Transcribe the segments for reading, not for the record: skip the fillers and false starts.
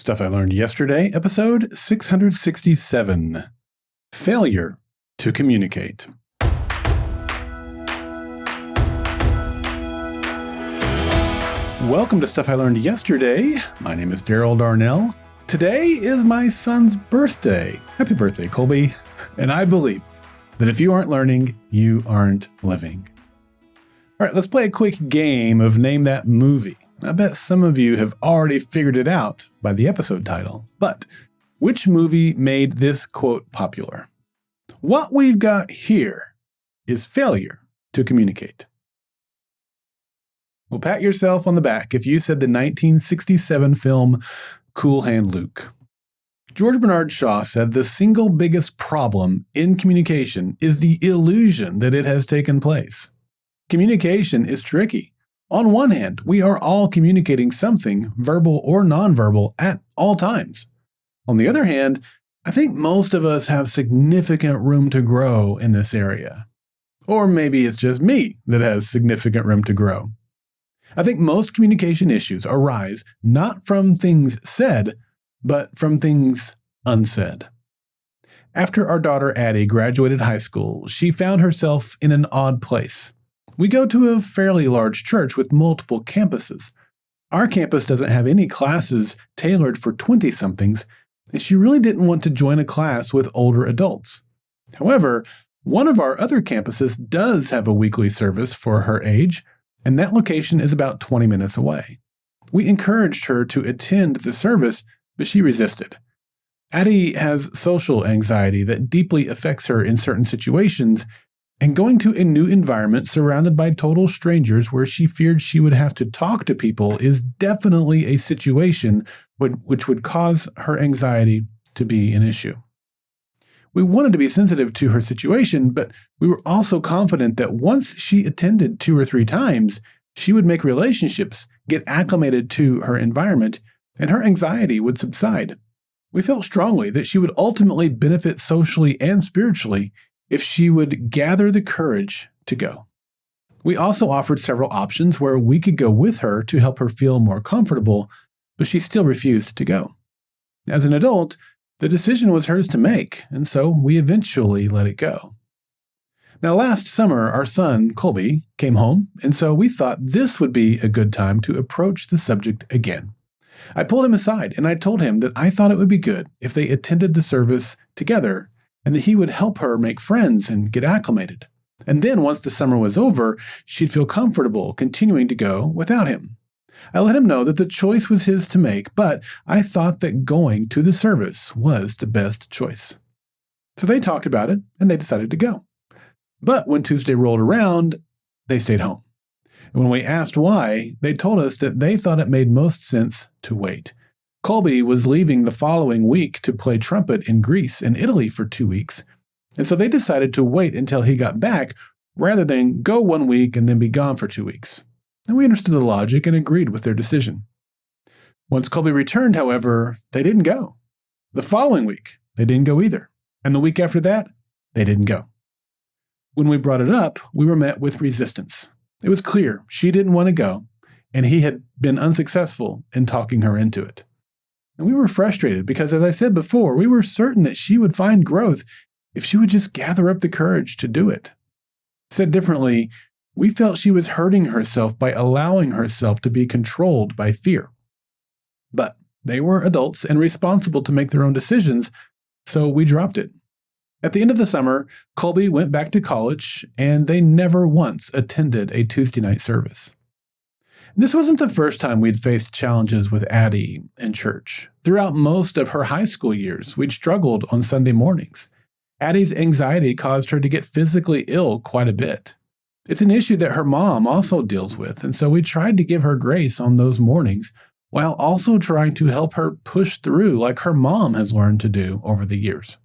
Stuff I Learned Yesterday, episode 667. Failure to Communicate. Welcome to Stuff I Learned Yesterday. My name is Daryl Darnell. Today is my son's birthday. Happy birthday, Colby. And I believe that if you aren't learning, you aren't living. All right, let's play a quick game of Name That Movie. I bet some of you have already figured it out by the episode title, but which movie made this quote popular? What we've got here is failure to communicate. Well, pat yourself on the back if you said the 1967 film Cool Hand Luke. George Bernard Shaw said the single biggest problem in communication is the illusion that it has taken place. Communication is tricky. On one hand, we are all communicating something, verbal or nonverbal, at all times. On the other hand, I think most of us have significant room to grow in this area. Or maybe it's just me that has significant room to grow. I think most communication issues arise not from things said, but from things unsaid. After our daughter Addie graduated high school, she found herself in an odd place. We go to a fairly large church with multiple campuses. Our campus doesn't have any classes tailored for 20-somethings, and she really didn't want to join a class with older adults. However, one of our other campuses does have a weekly service for her age, and that location is about 20 minutes away. We encouraged her to attend the service, but she resisted. Addie has social anxiety that deeply affects her in certain situations, and going to a new environment surrounded by total strangers where she feared she would have to talk to people is definitely a situation which would cause her anxiety to be an issue. We wanted to be sensitive to her situation, but we were also confident that once she attended 2 or 3 times, she would make relationships, get acclimated to her environment, and her anxiety would subside. We felt strongly that she would ultimately benefit socially and spiritually if she would gather the courage to go. We also offered several options where we could go with her to help her feel more comfortable, but she still refused to go. As an adult, the decision was hers to make, and so we eventually let it go. Now, last summer, our son, Colby, came home, and so we thought this would be a good time to approach the subject again. I pulled him aside, and I told him that I thought it would be good if they attended the service together, and that he would help her make friends and get acclimated. And then once the summer was over, she'd feel comfortable continuing to go without him. I let him know that the choice was his to make, but I thought that going to the service was the best choice. So they talked about it, and they decided to go. But when Tuesday rolled around, they stayed home. And when we asked why, they told us that they thought it made most sense to wait. Colby was leaving the following week to play trumpet in Greece and Italy for 2 weeks, and so they decided to wait until he got back rather than go 1 week and then be gone for 2 weeks. And we understood the logic and agreed with their decision. Once Colby returned, however, they didn't go. The following week, they didn't go either, and the week after that, they didn't go. When we brought it up, we were met with resistance. It was clear she didn't want to go, and he had been unsuccessful in talking her into it. And we were frustrated because, as I said before, we were certain that she would find growth if she would just gather up the courage to do it. Said differently, we felt she was hurting herself by allowing herself to be controlled by fear. But they were adults and responsible to make their own decisions, so we dropped it. At the end of the summer, Colby went back to college, and they never once attended a Tuesday night service. This wasn't the first time we'd faced challenges with Addie in church. Throughout most of her high school years, we'd struggled on Sunday mornings. Addie's anxiety caused her to get physically ill quite a bit. It's an issue that her mom also deals with, and so we tried to give her grace on those mornings, while also trying to help her push through like her mom has learned to do over the years.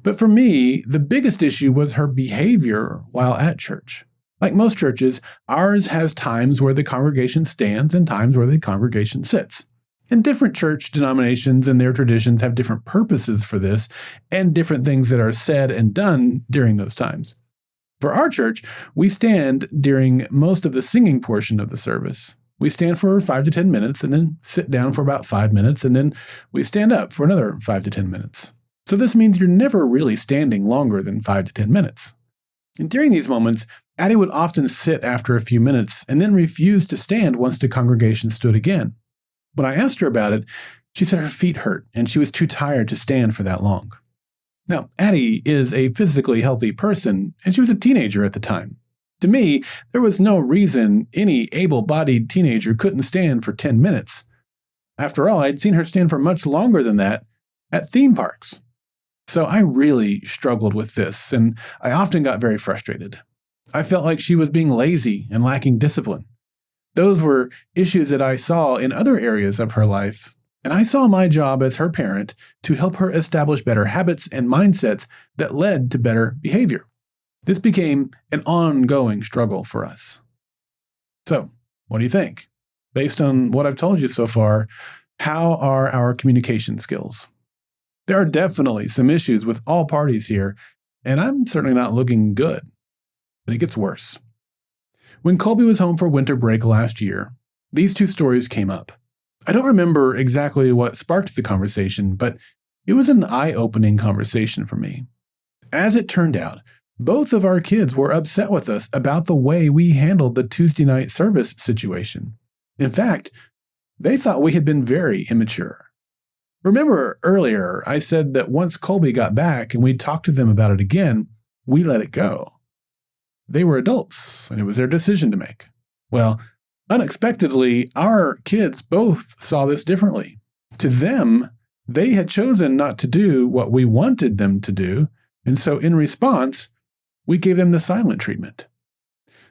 But for me, the biggest issue was her behavior while at church. Like most churches, ours has times where the congregation stands and times where the congregation sits. And different church denominations and their traditions have different purposes for this and different things that are said and done during those times. For our church, we stand during most of the singing portion of the service. We stand for 5 to 10 minutes and then sit down for about 5 minutes, and then we stand up for another 5 to 10 minutes. So this means you're never really standing longer than 5 to 10 minutes. And during these moments, Addie would often sit after a few minutes and then refuse to stand once the congregation stood again. When I asked her about it, she said her feet hurt and she was too tired to stand for that long. Now, Addie is a physically healthy person, and she was a teenager at the time. To me, there was no reason any able-bodied teenager couldn't stand for 10 minutes. After all, I'd seen her stand for much longer than that at theme parks. So I really struggled with this, and I often got very frustrated. I felt like she was being lazy and lacking discipline. Those were issues that I saw in other areas of her life, and I saw my job as her parent to help her establish better habits and mindsets that led to better behavior. This became an ongoing struggle for us. So, what do you think? Based on what I've told you so far, how are our communication skills? There are definitely some issues with all parties here, and I'm certainly not looking good. But it gets worse. When Colby was home for winter break last year, these two stories came up. I don't remember exactly what sparked the conversation, but it was an eye-opening conversation for me. As it turned out, both of our kids were upset with us about the way we handled the Tuesday night service situation. In fact, they thought we had been very immature. Remember earlier, I said that once Colby got back and we talked to them about it again, we let it go. They were adults, and it was their decision to make. Well, unexpectedly, our kids both saw this differently. To them, they had chosen not to do what we wanted them to do, and so in response, we gave them the silent treatment.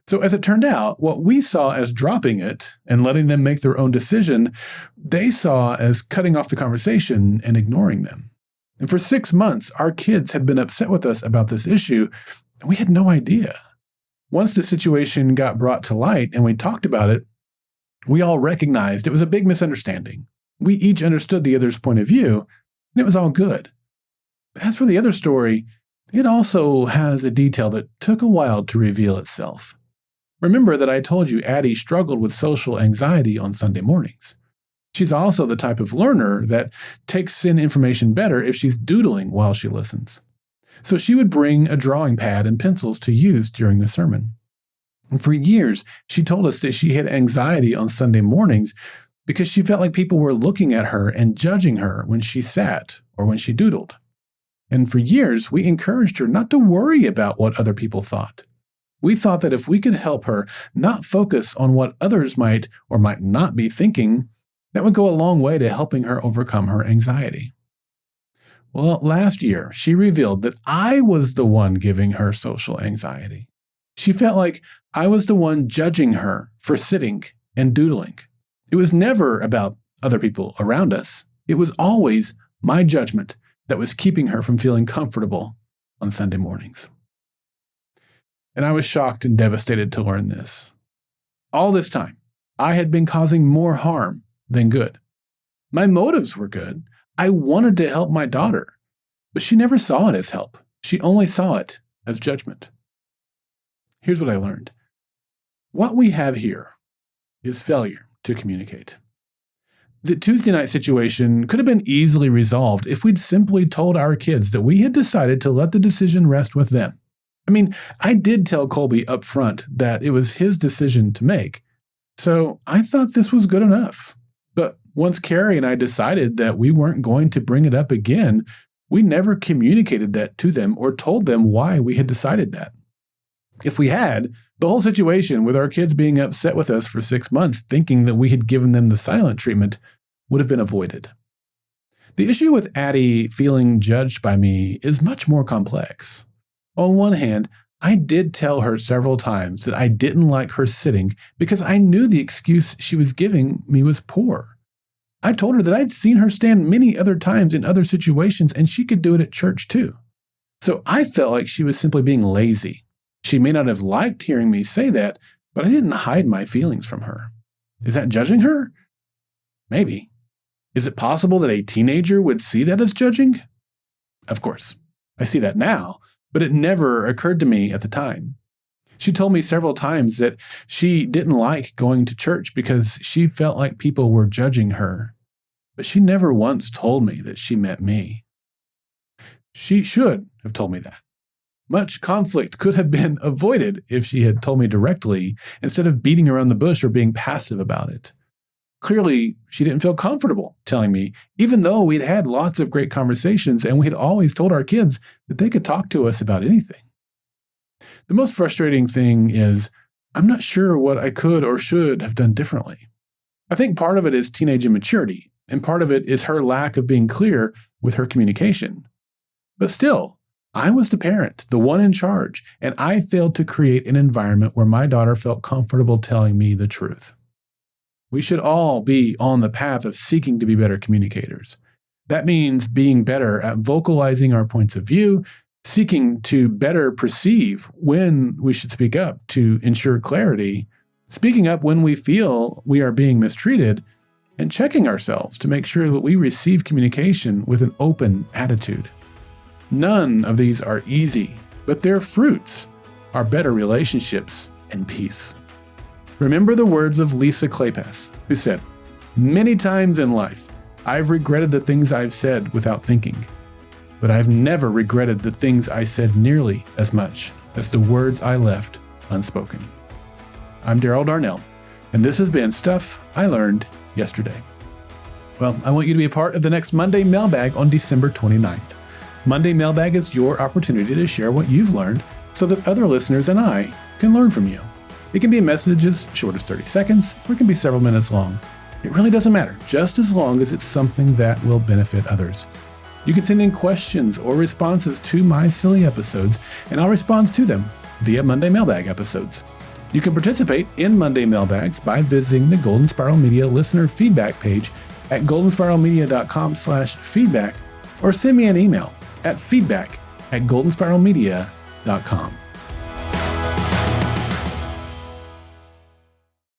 So as it turned out, what we saw as dropping it and letting them make their own decision, they saw as cutting off the conversation and ignoring them. And for 6 months, our kids had been upset with us about this issue, and we had no idea. Once the situation got brought to light and we talked about it, we all recognized it was a big misunderstanding. We each understood the other's point of view, and it was all good. As for the other story, it also has a detail that took a while to reveal itself. Remember that I told you Addie struggled with social anxiety on Sunday mornings. She's also the type of learner that takes in information better if she's doodling while she listens. So she would bring a drawing pad and pencils to use during the sermon. And for years, she told us that she had anxiety on Sunday mornings because she felt like people were looking at her and judging her when she sat or when she doodled. And for years, we encouraged her not to worry about what other people thought. We thought that if we could help her not focus on what others might or might not be thinking, that would go a long way to helping her overcome her anxiety. Well, last year, she revealed that I was the one giving her social anxiety. She felt like I was the one judging her for sitting and doodling. It was never about other people around us. It was always my judgment that was keeping her from feeling comfortable on Sunday mornings. And I was shocked and devastated to learn this. All this time, I had been causing more harm than good. My motives were good. I wanted to help my daughter, but she never saw it as help. She only saw it as judgment. Here's what I learned. What we have here is failure to communicate. The Tuesday night situation could have been easily resolved if we'd simply told our kids that we had decided to let the decision rest with them. I mean, I did tell Colby up front that it was his decision to make, so I thought this was good enough. But once Carrie and I decided that we weren't going to bring it up again, we never communicated that to them or told them why we had decided that. If we had, the whole situation with our kids being upset with us for 6 months thinking that we had given them the silent treatment would have been avoided. The issue with Addie feeling judged by me is much more complex. On one hand, I did tell her several times that I didn't like her sitting because I knew the excuse she was giving me was poor. I told her that I'd seen her stand many other times in other situations and she could do it at church too. So I felt like she was simply being lazy. She may not have liked hearing me say that, but I didn't hide my feelings from her. Is that judging her? Maybe. Is it possible that a teenager would see that as judging? Of course, I see that now, but it never occurred to me at the time. She told me several times that she didn't like going to church because she felt like people were judging her. But she never once told me that she meant me. She should have told me that. Much conflict could have been avoided if she had told me directly instead of beating around the bush or being passive about it. Clearly, she didn't feel comfortable telling me, even though we'd had lots of great conversations and we had always told our kids that they could talk to us about anything. The most frustrating thing is, I'm not sure what I could or should have done differently. I think part of it is teenage immaturity, and part of it is her lack of being clear with her communication. But still, I was the parent, the one in charge, and I failed to create an environment where my daughter felt comfortable telling me the truth. We should all be on the path of seeking to be better communicators. That means being better at vocalizing our points of view, seeking to better perceive when we should speak up to ensure clarity, speaking up when we feel we are being mistreated, and checking ourselves to make sure that we receive communication with an open attitude. None of these are easy, but their fruits are better relationships and peace. Remember the words of Lisa Kleypas, who said, "Many times in life, I've regretted the things I've said without thinking, but I've never regretted the things I said nearly as much as the words I left unspoken." I'm Daryl Darnell, and this has been Stuff I Learned Yesterday. Well, I want you to be a part of the next Monday Mailbag on December 29th. Monday Mailbag is your opportunity to share what you've learned so that other listeners and I can learn from you. It can be a message as short as 30 seconds, or it can be several minutes long. It really doesn't matter, just as long as it's something that will benefit others. You can send in questions or responses to my SILY episodes, and I'll respond to them via Monday Mailbag episodes. You can participate in Monday Mailbags by visiting the Golden Spiral Media listener feedback page at goldenspiralmedia.com/feedback, or send me an email at feedback@goldenspiralmedia.com.